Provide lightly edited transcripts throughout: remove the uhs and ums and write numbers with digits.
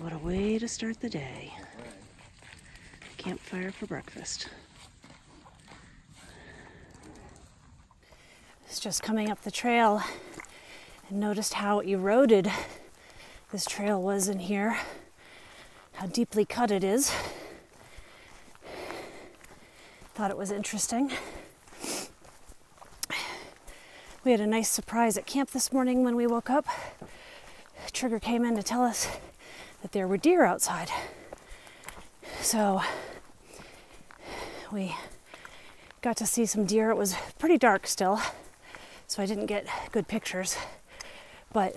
What a way to start the day. Campfire for breakfast. I was just coming up the trail and noticed how eroded this trail was in here, how deeply cut it is. Thought it was interesting. We had a nice surprise at camp this morning when we woke up. Trigger came in to tell us that there were deer outside. So we got to see some deer. It was pretty dark still, so I didn't get good pictures, but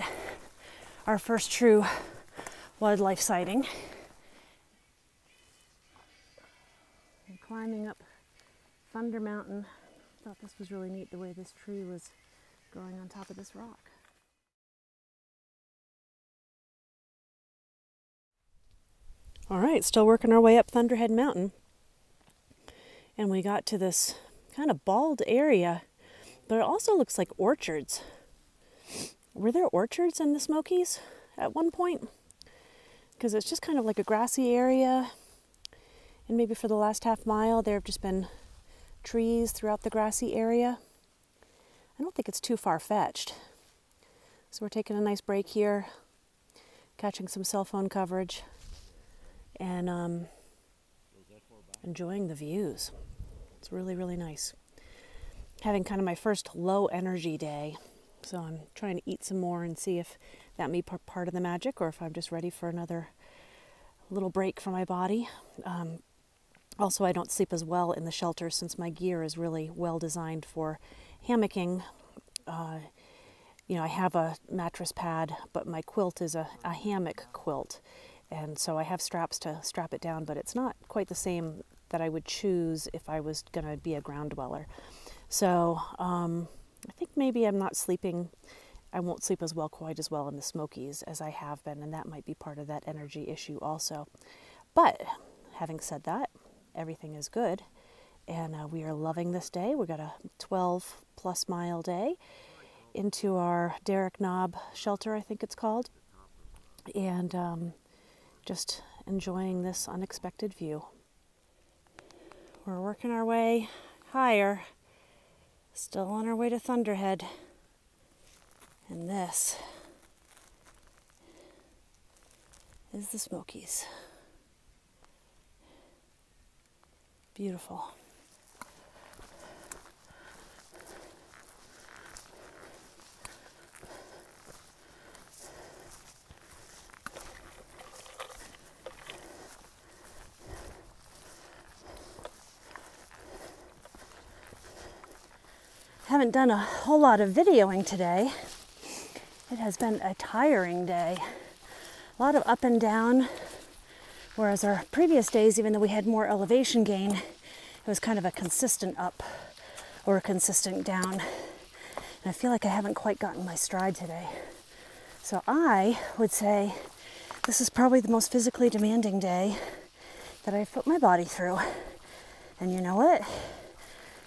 our first true wildlife sighting. I'm climbing up Thunder Mountain. Thought this was really neat, the way this tree was growing on top of this rock. All right, still working our way up Thunderhead Mountain. And we got to this kind of bald area, but it also looks like orchards. Were there orchards in the Smokies at one point? Because it's just kind of like a grassy area. And maybe for the last half mile, there have just been trees throughout the grassy area. I don't think it's too far-fetched. So we're taking a nice break here, catching some cell phone coverage, and enjoying the views. It's really, really nice. Having kind of my first low energy day. So I'm trying to eat some more and see if that may be part of the magic or if I'm just ready for another little break for my body. Also, I don't sleep as well in the shelter since my gear is really well designed for hammocking. You know, I have a mattress pad, but my quilt is a hammock quilt. And so I have straps to strap it down, but it's not quite the same that I would choose if I was going to be a ground dweller. So I think maybe I'm not sleeping, I won't sleep as well, quite as well in the Smokies as I have been, and that might be part of that energy issue also. But having said that, everything is good, and we are loving this day. We got a 12+ mile day into our Derrick Knob shelter, I think it's called, and just enjoying this unexpected view. We're working our way higher, still on our way to Thunderhead, and this is the Smokies. Beautiful. Haven't done a whole lot of videoing today. It has been a tiring day. A lot of up and down, whereas our previous days, even though we had more elevation gain, it was kind of a consistent up or a consistent down. And I feel like I haven't quite gotten my stride today. So I would say this is probably the most physically demanding day that I've put my body through. And you know what?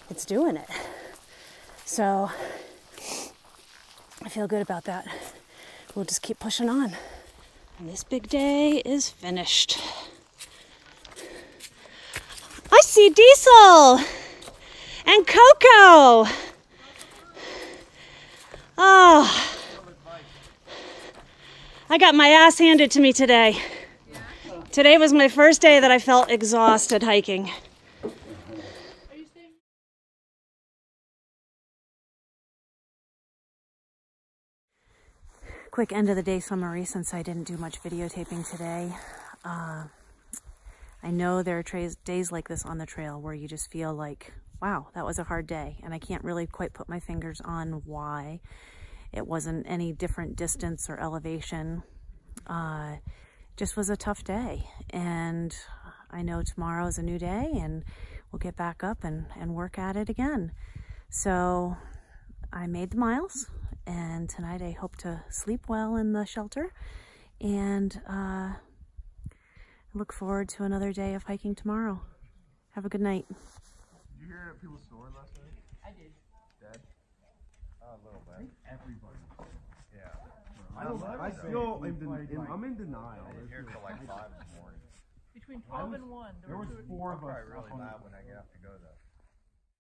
It's doing it. So I feel good about that. We'll just keep pushing on. And this big day is finished. I see Diesel and Coco. Oh, I got my ass handed to me today. Today was my first day that I felt exhausted hiking. Quick end of the day summary since I didn't do much videotaping today. I know there are days like this on the trail where you just feel like, wow, that was a hard day. And I can't really quite put my fingers on why. It wasn't any different distance or elevation. Just was a tough day. And I know tomorrow is a new day and we'll get back up and work at it again. So I made the miles. And tonight I hope to sleep well in the shelter and look forward to another day of hiking tomorrow. Have a good night. Did you hear people snoring last night? I did. Dad? Oh, a little bit. Everybody. Yeah. I still I'm in denial. I was here till like 5 in the morning. Between 12 and 1. There was 4 of us. I'm probably really mad when I get up to go though.